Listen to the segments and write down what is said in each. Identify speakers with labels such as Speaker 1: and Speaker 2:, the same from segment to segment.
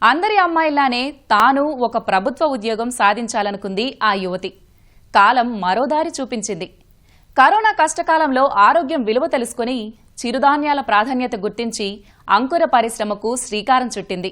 Speaker 1: అందరి అమ్మాయిలానే తాను ఒక ప్రభుత్వ ఉద్యోగం సాధించాలనుకుంది ఆ యువతి. కాలం మరో దారి చూపించింది. కరోనా కష్టకాలంలో ఆరోగ్యం విలువ తెలుసుకుని చిరుధాన్యాల ప్రాధాన్యత గుర్తించి అంకుర పరిశ్రమకు శ్రీకారం చుట్టింది.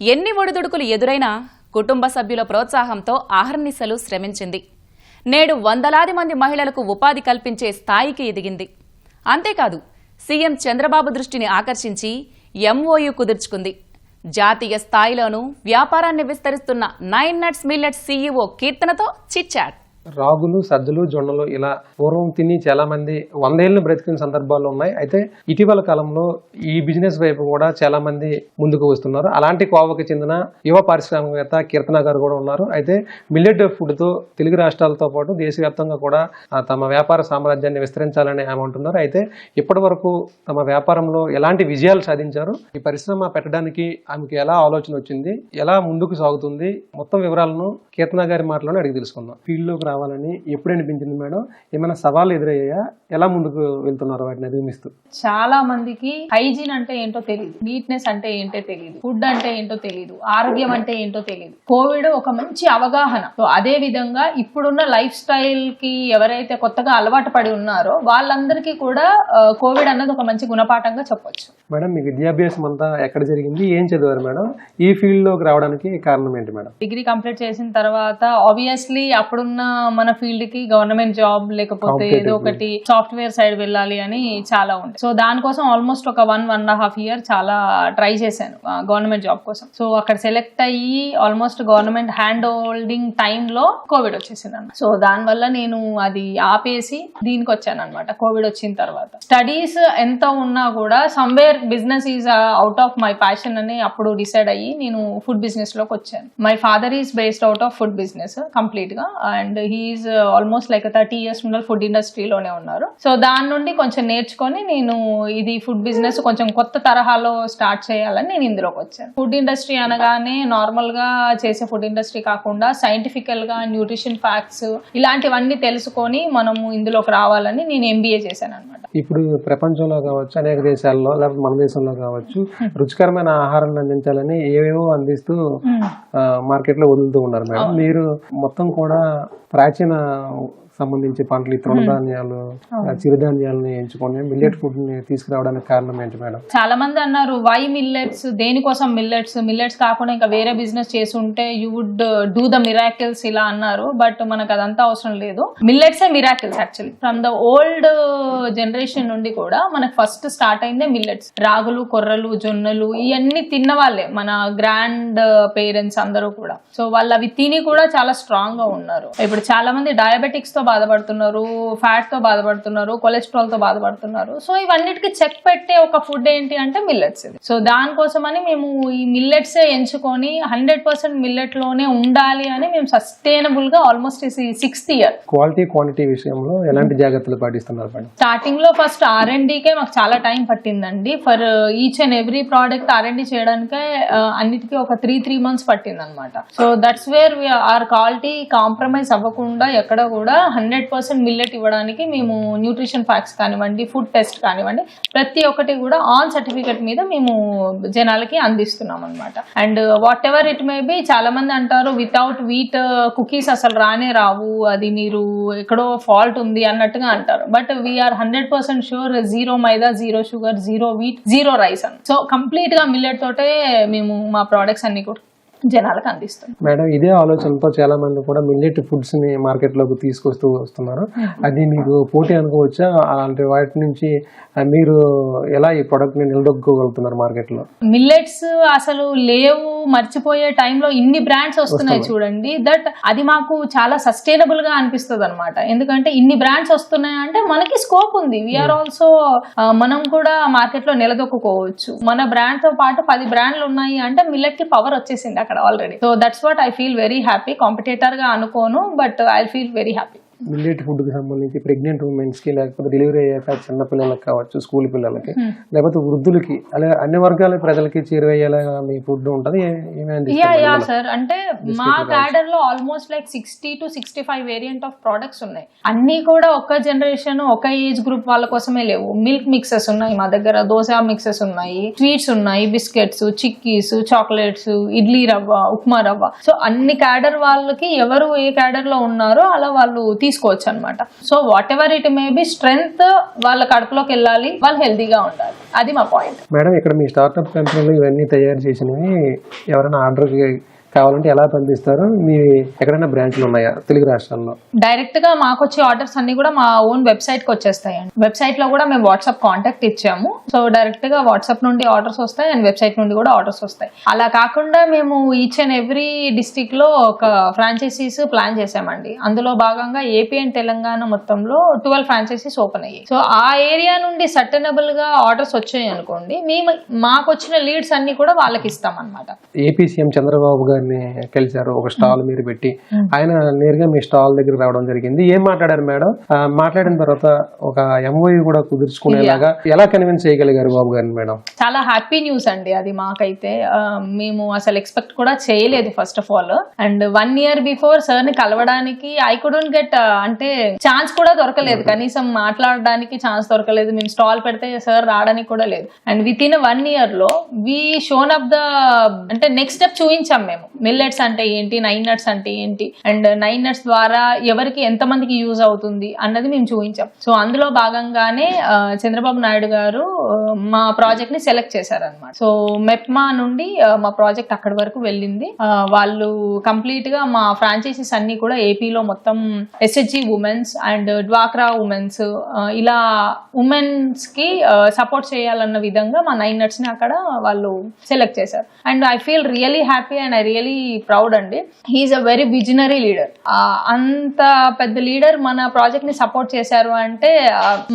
Speaker 1: ఎన్ని ఒడిదుడుకులు ఎదురైనా కుటుంబ సభ్యుల ప్రోత్సాహంతో ఆహర్నిశలు శ్రమించింది. నేడు వందలాది మంది మహిళలకు ఉపాధి కల్పించే స్థాయికి ఎదిగింది. అంతేకాదు, సీఎం చంద్రబాబు దృష్టిని ఆకర్షించి ఎంఓయూ కుదుర్చుకుంది. జాతీయ స్థాయిలోనూ వ్యాపారాన్ని విస్తరిస్తున్న 9 Nuts Millets సీఈఓ కీర్తనతో చిట్ చాట్.
Speaker 2: రాగులు, సజ్జలు, జొన్నలు ఇలా పూర్వం తిని చాలా మంది 100 ఏళ్లను బ్రతికిన సందర్భాలు ఉన్నాయి. అయితే ఇటీవల కాలంలో ఈ బిజినెస్ వైపు కూడా చాలా మంది ముందుకు వస్తున్నారు. అలాంటి కోవకి చెందిన యువ పారిశ్రామికవేత్త కీర్తన గారు కూడా ఉన్నారు. అయితే మిల్లెట్ ఫుడ్ తో తెలుగు రాష్ట్రాలతో పాటు దేశవ్యాప్తంగా కూడా తమ వ్యాపార సామ్రాజ్యాన్ని విస్తరించాలని ఆమె అంటున్నారు. అయితే ఇప్పటి వరకు తమ వ్యాపారంలో ఎలాంటి విజయాలు సాధించారు, ఈ పరిశ్రమ పెట్టడానికి ఆమెకి ఎలా ఆలోచన వచ్చింది, ఎలా ముందుకు సాగుతుంది, మొత్తం వివరాలను కీర్తన గారి మాటలోనే అడిగి తెలుసుకుందాం. ఫీల్డ్ లోకి రావాలని ఎప్పుడు అనిపించింది మేడం? ఏమైనా సవాళ్ళు ఎదురయ్యాయా? ఎలా ముందుకు వెళ్తున్నారు వాటిని అధిగమిస్తూ?
Speaker 3: చాలా మందికి హైజీన్ అంటే ఏంటో తెలియదు, నీట్నెస్ అంటే ఏంటో తెలియదు, ఫుడ్ అంటే ఏంటో తెలియదు, ఆరోగ్యం అంటే ఏంటో తెలియదు. కోవిడ్ ఒక మంచి అవగాహన. అదే విధంగా ఇప్పుడున్న లైఫ్ స్టైల్ కి ఎవరైతే కొత్తగా అలవాటు పడి ఉన్నారో వాళ్ళందరికీ కూడా కోవిడ్ అన్నది ఒక మంచి గుణపాఠంగా చెప్పొచ్చు.
Speaker 2: మేడం, మీ విద్యాభ్యాసం అంతా ఎక్కడ జరిగింది, ఏం చదివారు మేడం? ఈ ఫీల్డ్ లోకి రావడానికి కారణం ఏంటి మేడం?
Speaker 3: డిగ్రీ కంప్లీట్ చేసిన తర్వాత ఆబ్వియస్లీ అప్పుడున్న మన ఫీల్డ్ కి గవర్నమెంట్ జాబ్ లేకపోతే ఏదో ఒకటి సాఫ్ట్వేర్ సైడ్ వెళ్ళాలి అని చాలా ఉంది. సో దానికోసం ఆల్మోస్ట్ ఒక 1.5 year చాలా ట్రై చేశాను గవర్నమెంట్ జాబ్ కోసం. సో అక్కడ సెలెక్ట్ అయ్యి almost government hand holding time లో కోవిడ్ వచ్చేసింది అన్నమాట. సో దానివల్ల నేను అది ఆపేసి దీనికి వచ్చాను అనమాట. కోవిడ్ వచ్చిన తర్వాత స్టడీస్ ఎంత ఉన్నా కూడా somewhere business is out of my passion అని అప్పుడు డిసైడ్ అయ్యి నేను ఫుడ్ బిజినెస్ లోకి వచ్చాను. My father is based out of food business complete గా, and he's almost like 30 years నుండి ఫుడ్ ఇండస్ట్రీలోనే ఉన్నారు. సో దాని నుండి కొంచెం నేర్చుకొని నేను ఇది ఫుడ్ బిజినెస్ కొంచెం కొత్త తరహాలో స్టార్ట్ చేయాలని నేను ఇందులోకి వచ్చాను. ఫుడ్ ఇండస్ట్రీ అనగానే నార్మల్ గా చేసే ఫుడ్ ఇండస్ట్రీ కాకుండా సైంటిఫికల్ గా న్యూట్రిషన్ ఫ్యాక్ట్స్ ఇలాంటివన్నీ తెలుసుకొని మనము ఇందులోకి రావాలని నేను MBA చేశాను అనమాట.
Speaker 2: ఇప్పుడు ప్రపంచంలో కావచ్చు, అనేక దేశాల్లో లేకపోతే మన దేశంలో కావచ్చు, రుచికరమైన ఆహారాన్ని అందించాలని ఏవేవో అందిస్తూ మార్కెట్ లో వదులుతూ ఉన్నారు మేడం. మీరు మొత్తం కూడా ప్రాచీన సంబంధించి పంటలు, తృణధాన్యాలు, చిరుధాన్యాలను ఎంచుకొని మిల్లెట్ ఫుడ్ ని తీసుకురావడానికి కారణం ఏంటి మేడం?
Speaker 3: చాలా మంది అన్నారు వై మిల్లెట్స్, దేనికోసం మిల్లెట్స్ కాకుండా ఇంకా వేరే బిజినెస్ చేసి ఉంటే you would do the miracles ఇలా అన్నారు. బట్ మనకు అదంతా అవసరం లేదు. Millets a miracles actually. From the old generation నుండి కూడా మనకు ఫస్ట్ స్టార్ట్ అయిందే మిల్లెట్స్. రాగులు, కొర్రలు, జొన్నలు ఇవన్నీ తిన్న వాళ్ళే మన గ్రాండ్ పేరెంట్స్ అందరూ కూడా. సో వాళ్ళు అవి తిని కూడా చాలా స్ట్రాంగ్ గా ఉన్నారు. ఇప్పుడు చాలా మంది డయాబెటిక్స్ తో బాధపడుతున్నారు, ఫ్యాట్ తో బాధపడుతున్నారు, కొలెస్ట్రాల్ తో బాధపడుతున్నారు. సో ఇవన్నిటికీ చెక్ పెట్టే ఒక ఫుడ్ ఏంటి అంటే మిల్లెట్స్. సో దానికోసమని మేము ఈ మిల్లెట్స్ ఎంచుకొని 100% మిల్లెట్ లోనే ఉండాలి అని మేము సస్టైనబుల్ గా almost 6th year.
Speaker 2: Quality quantity విషయంలో ఎలాంటి జాగ్రత్తలు పాటిస్తున్నారు మేడం?
Speaker 3: స్టార్టింగ్ లో ఫస్ట్ R&Dకే మాకు చాలా టైం పట్టిందండి. For each and every product R&D చేయడానికే అన్నిటికీ ఒక 3 months పట్టింది అనమాట. So that's where are quality compromise అవ్వకుండా ఎక్కడ కూడా 100% మిల్లెట్ ఇవ్వడానికి మేము న్యూట్రిషన్ ఫ్యాక్ట్స్ కానివ్వండి, ఫుడ్ టెస్ట్ కానివ్వండి, ప్రతి ఒక్కటి కూడా ఆన్ సర్టిఫికెట్ మీద మేము జనాలకి అందిస్తున్నాం అనమాట. And what ever it may be, చాలా మంది అంటారు వితౌట్ వీట్ కుకీస్ అసలు రానే రావు, అది మీరు ఎక్కడో ఫాల్ట్ ఉంది అన్నట్టుగా అంటారు. But we are 100% sure, 0 maida, 0 sugar, 0 wheat, 0 rice అని. సో కంప్లీట్ గా మిల్లెట్ తోటే మేము మా ప్రోడక్ట్స్ అన్ని కూడా జనాలకు అందిస్తాం.
Speaker 2: మేడం, ఇదే ఆలోచనతో చాలా మంది కూడా మిల్లెట్ ఫుడ్స్ ని మార్కెట్ లోకి తీసుకొస్తూ వస్తున్నారు. అది మీకు పోటీ అనుకోవచ్చా? అలాంటి వాటి నుంచి మీరు ఎలా ఈ ప్రొడక్ట్ ని నిలదొక్కుకోగలుగుతున్నారు మార్కెట్ లో?
Speaker 3: మిల్లెట్స్ అసలు లేవు, మర్చిపోయే టైంలో ఇన్ని బ్రాండ్స్ వస్తున్నాయి చూడండి. దట్ అది మాకు చాలా సస్టైనబుల్ గా అనిపిస్తుంది అనమాట. ఎందుకంటే ఇన్ని బ్రాండ్స్ వస్తున్నాయి అంటే మనకి స్కోప్ ఉంది. వీఆర్ ఆల్సో మనం కూడా మార్కెట్ లో నిలదొక్కుకోవచ్చు. మన బ్రాండ్ తో పాటు 10 బ్రాండ్లు ఉన్నాయి అంటే మిల్లెట్ కి పవర్ వచ్చేసింది అక్కడ already. So that's what I feel very happy. Competitor గా అనుకోను, but I feel very happy.
Speaker 2: Millet food కి సంబంధించి ప్రెగ్నెంట్ ఉమెన్స్ కి, లేకపోతే డెలివరీ అయ్యాక చిన్న పిల్లలకి కావచ్చు, స్కూల్ పిల్లలకి, లేకపోతే వృద్ధులకి, అలా అన్ని వర్గాల ప్రజలకి చేరువయ్యేలాగా మీ ఫుడ్ ఉంటుంది.
Speaker 3: యా సార్, అంటే మా క్యాడర్ లో almost like 60 to 65 variant of products ఉన్నాయి. అన్ని కూడా ఒక జనరేషన్ ఒక ఏజ్ గ్రూప్ వాళ్ళ కోసమే లేవు. మిల్క్ మిక్సెస్ ఉన్నాయి మా దగ్గర, దోశ మిక్సెస్ ఉన్నాయి, స్వీట్స్ ఉన్నాయి, బిస్కెట్స్, చిక్కీస్, చాక్లెట్స్, ఇడ్లీ రవ్వ, ఉప్మా రవ్వ. సో అన్ని క్యాడర్ వాళ్ళకి ఎవరు ఏ క్యాడర్ లో ఉన్నారో అలా వాళ్ళు తీసుకోవచ్చు అనమాట. So what ever it may be, strength వాళ్ళ కడుపులోకి వెళ్ళాలి, వాళ్ళు హెల్తీగా ఉండాలి, అది మా పాయింట్.
Speaker 2: మేడం, ఇక్కడ మీ స్టార్ట్అప్ కంపెనీలో ఇవన్నీ తయారు చేసినవి ఎవరైనా ఆర్డర్కి కావాలంటే ఎలా పంపిస్తారు? మీ ఎక్కడైనా బ్రాంచ్లు ఉన్నాయా తెలుగు రాష్ట్రాల్లో?
Speaker 3: డైరెక్ట్ గా మాకు వచ్చే ఆర్డర్స్ అన్ని కూడా మా ఓన్ వెబ్సైట్ కి వచ్చేస్తాయండి. వెబ్సైట్ లో కూడా మేము వాట్సాప్ కాంటాక్ట్ ఇచ్చాము. సో డైరెక్ట్ గా వాట్సాప్ నుండి ఆర్డర్స్ వస్తాయి అండ్ వెబ్సైట్ నుండి కూడా ఆర్డర్స్ వస్తాయి. అలా కాకుండా మేము ఈచ్ అండ్ ఎవ్రీ డిస్ట్రిక్ట్ లో ఒక ఫ్రాంచైజీస్ ప్లాన్ చేసామండి. అందులో భాగంగా ఏపీ అండ్ తెలంగాణ మొత్తంలో 12 ఫ్రాంచైజీస్ ఓపెన్ అయ్యాయి. సో ఆ ఏరియా నుండి సర్టనబుల్ గా ఆర్డర్స్ వచ్చాయి అనుకోండి, మేము మాకు వచ్చిన లీడ్స్ అన్ని కూడా వాళ్ళకి ఇస్తాం అనమాట.
Speaker 2: ఏపీ సీఎం చంద్రబాబు గారిని కలిశారు, ఒక స్టాల్ మీరు పెట్టి, ఆయన నేరుగా మీ స్టాల్ దగ్గర రావడం జరిగింది. ఏం మాట్లాడారు మేడం? మాట్లాడిన తర్వాత ఒక ఎంఓయూ కూడా కుదుర్చుకునేలాగా ఎలా కన్విన్స్ చేయగలిగారు బాబు గారిని మేడం?
Speaker 3: చాలా హ్యాపీ న్యూస్ అండి అది మాకైతే. మేము అసలు ఎక్స్పెక్ట్ కూడా చేయలేదు first of all. And 1 year before sir ని కలవడానికి ఐ కుడెంట్ గెట్, అంటే ఛాన్స్ కూడా దొరకలేదు, కనీసం మాట్లాడడానికి ఛాన్స్ దొరకలేదు. మేము స్టాల్ పెడితే సార్ రావడానికి కూడా లేదు. అండ్ విత్ ఇన్ 1 year లో వి షోన్ అప్ ద, అంటే నెక్స్ట్ స్టెప్ చూపించాం మేము. మిల్లెట్స్ అంటే ఏంటి, 9 nuts అంటే ఏంటి, అండ్ 9 nuts ద్వారా ఎవరికి ఎంతమందికి యూజ్ అవుతుంది అన్నది మేము చూపించాం. సో అందులో భాగంగానే చంద్రబాబు నాయుడు గారు మా ప్రాజెక్ట్ ని సెలెక్ట్ చేశారనమాట. సో మెప్మా నుండి మా ప్రాజెక్ట్ అక్కడి వరకు వెళ్ళింది. వాళ్ళు కంప్లీట్ గా మా ఫ్రాంచైజీస్ అన్ని కూడా ఏపీలో మొత్తం ఎస్హెచ్జి ఉమెన్స్ అండ్ డ్వాక్రా ఉమెన్స్, ఇలా ఉమెన్స్ కి సపోర్ట్ చేయాలన్న విధంగా మా 9 nuts ని అక్కడ వాళ్ళు సెలెక్ట్ చేశారు. And I feel really happy and I really proud అండి. He's a very visionary leader. అంత పెద్ద లీడర్ మన ప్రాజెక్ట్ ని సపోర్ట్ చేశారు అంటే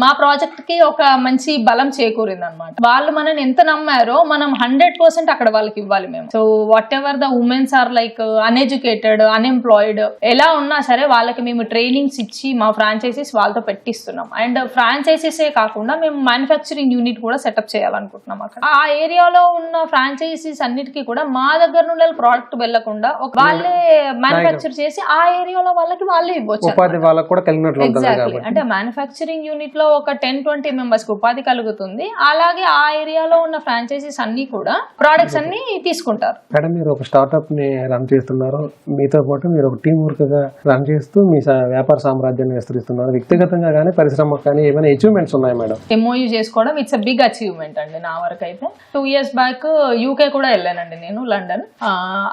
Speaker 3: మా ప్రాజెక్ట్ కి ఒక మంచి బలం చేకూరింది అనమాట. వాళ్ళు మనని ఎంత నమ్మారో మనం 100% అక్కడ వాళ్ళకి ఇవ్వాలి మేము. So whatever the womens are like uneducated, unemployed, ఎలా ఉన్నా సరే వాళ్ళకి మేము ట్రైనింగ్స్ ఇచ్చి మా ఫ్రాంచైజీస్ వాళ్ళతో పెట్టిస్తున్నాం. అండ్ ఫ్రాంచైజీసే కాకుండా మేము మ్యానుఫ్యాక్చరింగ్ యూనిట్ కూడా సెటప్ చేయాలనుకుంటున్నాం అక్కడ. ఆ ఏరియాలో ఉన్న ఫ్రాంచైజీస్ అన్నిటికీ కూడా మా దగ్గర నుండి ప్రోడక్ట్ వెళ్లకుండా వాళ్ళే మ్యానుఫ్యాక్చర్ చేసి ఆ ఏరియాలో వాళ్ళకి వాళ్ళే ఇవ్వచ్చు.
Speaker 2: ఉపాధి వాళ్ళకి కూడా కలిగినట్లు ఉంటుంది
Speaker 3: ఎగ్జాక్ట్లీ. అంటే మ్యానుఫ్యాక్చరింగ్ యూనిట్ లో ఒక 10-20 మెంబర్స్ కి ఉపాధి కలుగుతుంది. అలాగే ఆ ఏరియాలో ఉన్న ఫ్రాంచైజీస్ అన్ని కూడా ప్రొడక్ట్స్ అన్ని తీసుకుంటారు.
Speaker 2: మేడం, మీరు ఒక స్టార్ట్అప్ ని రన్ చేస్తున్నారు, మీతో పాటు మీరు ఒక టీం వర్క్ గా రన్ చేస్తూ మీ వ్యాపార సామ్రాజ్యాన్ని విస్తరిస్తున్నారు. వ్యక్తిగతంగా కానీ పరిశ్రమకు కానీ ఏమైనా అచీవ్మెంట్స్ ఉన్నాయి మేడం?
Speaker 3: ఎంఓయూ చేసుకోవడం ఇట్స్ అ బిగ్ అచీవ్మెంట్ అండి నా వరకు అయితే. 2 years బ్యాక్ యూకే కూడా వెళ్ళానండి నేను, లండన్.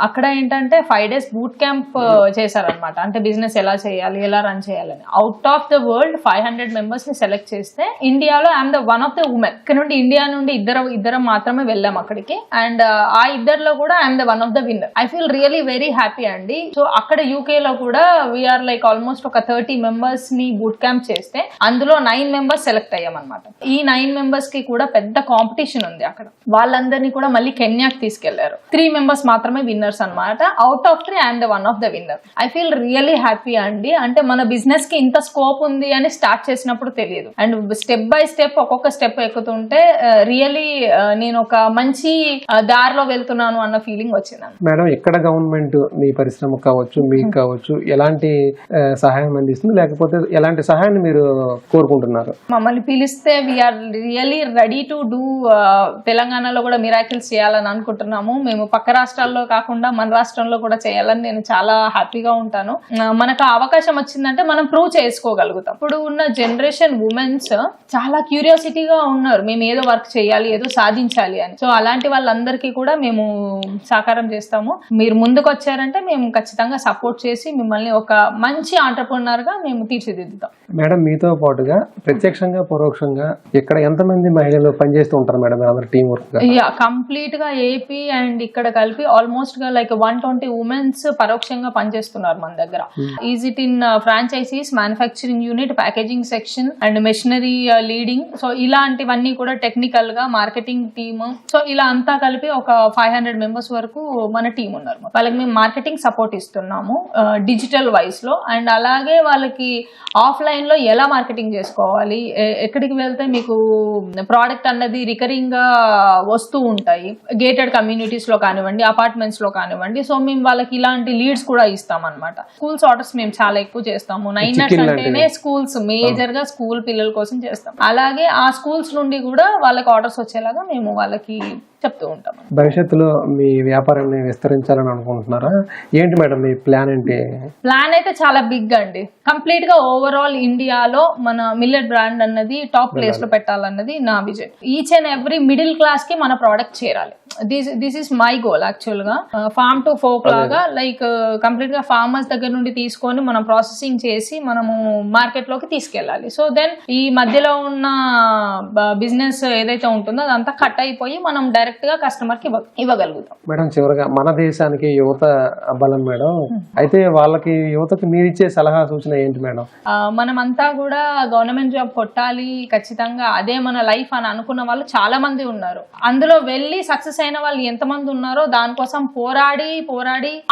Speaker 3: అక్కడ ఏంటంటే 5 days బూట్ క్యాంప్ చేశారనమాట. అంటే బిజినెస్ ఎలా చేయాలి, ఎలా రన్ చేయాలని. Out of the world 500 members ని సెలెక్ట్ చేస్తే ఇండియాలో I'm the one of the women. ఇక్కడ నుండి ఇండియా నుండి ఇద్దరం మాత్రమే వెళ్ళాం అక్కడికి. అండ్ ఆ ఇద్దరిలో కూడా I'm the one of the winner. I feel really very happy అండి. సో అక్కడ యూకే లో కూడా వీఆర్ లైక్ ఆల్మోస్ట్ ఒక 30 members ని బూట్ క్యాంప్ చేస్తే అందులో 9 members సెలెక్ట్ అయ్యామన్నమాట. ఈ 9 members కి కూడా పెద్ద కాంపిటీషన్ ఉంది అక్కడ. వాళ్ళందరినీ కూడా మళ్ళీ కెన్యాకి తీసుకెళ్లారు. 3 members మాత్రమే విన్నర్స్ అన్నమాట. Out of 3 I'm the one of the winner. I feel really happy అండి. అంటే మన బిజినెస్ కి ఇంత స్కోప్ ఉంది అని స్టార్ట్ చేసినప్పుడు తెలియదు. అండ్ స్టెప్ బై స్టెప్ ఒక్కొక్క స్టెప్ ఎక్కుతుంటే రియలీ నేను ఒక మంచి దారిలో వెళ్తున్నాను అన్న ఫీలింగ్ వచ్చింది.
Speaker 2: మేడం, ఎక్కడ గవర్నమెంట్ మీ పరిశ్రమ కావచ్చు, మీకు కావచ్చు, ఎలాంటి సహాయం అందిస్తుంది, లేకపోతే ఎలాంటి సహాయాన్ని మీరు కోరుకుంటున్నారు?
Speaker 3: మమ్మల్ని పిలిస్తే we are really ready to do. తెలంగాణలో కూడా మిరాకిల్స్ చేయాలని అనుకుంటున్నాము. మేము పక్క రాష్ట్రాల్లో కాకుండా మన రాష్ట్రంలో కూడా చేయాలని నేను చాలా హ్యాపీగా ఉంటాను. మనకు అవకాశం వచ్చిందంటే మనం ప్రూవ్ చేసుకోగలుగుతాం. ఇప్పుడు ఉన్న జనరేషన్ ఉమెన్స్ చాలా క్యూరియాసిటీగా ఉన్నారు, మేము ఏదో వర్క్ చేయాలి, ఏదో సాధించాలి అని. సో అలాంటి వాళ్ళందరికీ కూడా మేము సహకారం చేస్తాము. మీరు ముందుకు వచ్చారంటే మేము ఖచ్చితంగా సపోర్ట్ చేసి మిమ్మల్ని ఒక మంచి ఆంటర్ప్రెన్యూర్ గా మేము తీర్చిదిద్దుతాం.
Speaker 2: మేడం మీతో పాటుగా ప్రత్యక్షంగా పరోక్షంగా ఇక్కడ ఎంతమంది మహిళలు పనిచేస్తూ ఉంటారు మేడం అందరు టీం వర్క్ గా?
Speaker 3: యా, కంప్లీట్ గా ఏపీ అండ్ ఇక్కడ కలిపి ఆల్మోస్ట్ గా లైక్ 120 ఉమెన్స్ పరోక్షంగా పనిచేస్తున్నారు మన దగ్గర. Is it in franchisees, manufacturing unit, packaging section and machinery leading. So ఇలాంటివన్నీ కూడా టెక్నికల్ గా మార్కెటింగ్ టీమ్. సో ఇలా అంతా కలిపి ఒక 500 మెంబర్స్ వరకు మన టీం ఉన్నారు. వాళ్ళకి మేము మార్కెటింగ్ సపోర్ట్ ఇస్తున్నాము డిజిటల్ వైస్ లో, అండ్ అలాగే వాళ్ళకి ఆఫ్లైన్ లో ఎలా మార్కెటింగ్ చేసుకోవాలి, ఎక్కడికి వెళ్తే మీకు ప్రోడక్ట్ అన్నది రికరింగ్ గా వస్తూ ఉంటాయి, గేటెడ్ కమ్యూనిటీస్ లో కానివ్వండి, అపార్ట్మెంట్స్ లో కానివ్వండి. సో మేము వాళ్ళకి ఇలాంటి లీడ్స్ కూడా ఇస్తాం అనమాట. స్కూల్స్ ఆర్డర్స్ మేము చాలా ఎక్కువ చేస్తాము. 9 అంటేనే స్కూల్స్, మేజర్ గా స్కూల్ పిల్లల కోసం చేస్తాం. అలాగే ఆ స్కూల్స్ నుండి కూడా వాళ్ళకి ఆర్డర్స్ వచ్చేలాగా మేము వాళ్ళకి చెప్తూ ఉంటాం.
Speaker 2: భవిష్యత్తులో మీ వ్యాపారాన్ని విస్తరించాలని అనుకుంటున్నారా? ఏంటి మేడం మీ ప్లాన్ ఏంటి?
Speaker 3: ప్లాన్ అయితే చాలా బిగ్ అండి. కంప్లీట్ గా ఓవరాల్ ఇండియాలో మన మిల్లెట్ బ్రాండ్ అన్నది టాప్ ప్లేస్ లో పెట్టాలన్నది నా vision. Each and every middle class కి మన ప్రోడక్ట్ చేరాలి. This is my goal actual గా. ఫార్మ్ టు ఫోక్ లాగా లైక్ కంప్లీట్ గా ఫార్మర్స్ దగ్గర నుండి తీసుకొని మనం ప్రాసెసింగ్ చేసి మనము మార్కెట్ లోకి తీసుకెళ్ళాలి. సో దెన్ ఈ మధ్యలో ఉన్న బిజినెస్ ఏదైతే ఉంటుందో అదంతా కట్ అయిపోయి మనం డైరెక్ట్ గా కస్టమర్ కి ఇవ్వగలుగుతాం.
Speaker 2: మేడం చివరిగా మన దేశానికి యువత బలం మేడం, అయితే వాళ్ళకి యువతకి మీరు ఇచ్చే సలహా సూచన ఏంటి మేడం?
Speaker 3: మనమంతా కూడా గవర్నమెంట్ జాబ్ కొట్టాలి ఖచ్చితంగా, అదే మన లైఫ్ అని అనుకున్న వాళ్ళు చాలా మంది ఉన్నారు. అందులో వెళ్ళి సక్సెస్ అయిన వాళ్ళు ఎంతమంది ఉన్నారో దానికోసం పోరాడి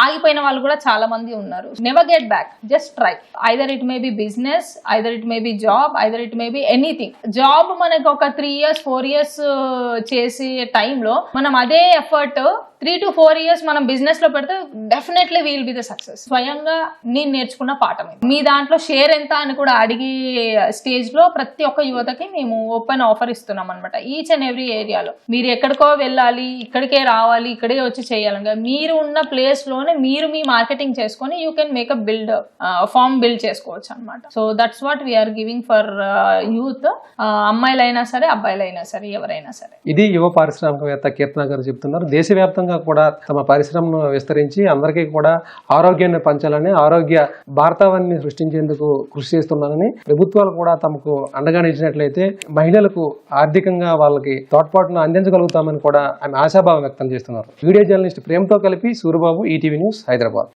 Speaker 3: ఆగిపోయిన వాళ్ళు కూడా చాలా మంది ఉన్నారు. Never get back, just try. Either it may be business, either it may be job, either it may be anything. Job మనకు ఒక 3 years 4 years చేసే టైంలో మనం అదే ఎఫర్ట్ 3 to 4 years మనం బిజినెస్ లో పెడితే definitely will be the success. స్వయంగా నేను నేర్చుకున్న పాఠం ఇది. మీ దాంట్లో షేర్ ఎంత అని కూడా అడిగే స్టేజ్ లో ప్రతి ఒక్క యువతకి మేము ఓపెన్ ఆఫర్ ఇస్తున్నాం అనమాట. ఈచ్ అండ్ ఎవ్రీ ఏరియాలో మీరు ఎక్కడికో వెళ్ళాలి, ఇక్కడికే రావాలి, ఇక్కడే వచ్చి చేయాలి, మీరు ఉన్న ప్లేస్ లోనే మీరు మీ మార్కెటింగ్ చేసుకొని you can make a build farm build చేసుకోవచ్చు అనమాట. So that's what we're giving for youth. అమ్మాయిలైనా సరే అబ్బాయిలైనా సరే ఎవరైనా సరే.
Speaker 2: ఇది యువ పారిశ్రామికవేత్త కీర్తన గారు చెప్తున్నారు. దేశవ్యాప్తంగా కూడా తమ పరిశ్రమను విస్తరించి అందరికీ కూడా ఆరోగ్యాన్ని పంచాలని, ఆరోగ్య భారతావన్ని సృష్టించేందుకు కృషి చేస్తున్నారని, ప్రభుత్వాలు కూడా తమకు అండగా నిలిచినట్లయితే మహిళలకు ఆర్థికంగా వాళ్ళకి తోడ్పాటును అందించగలుగుతామని కూడా ఆమె ఆశాభావం వ్యక్తం చేస్తున్నారు. వీడియో జర్నలిస్ట్ ప్రేమతో కలిపి సూరిబాబు, ఈటీవీ న్యూస్, హైదరాబాద్.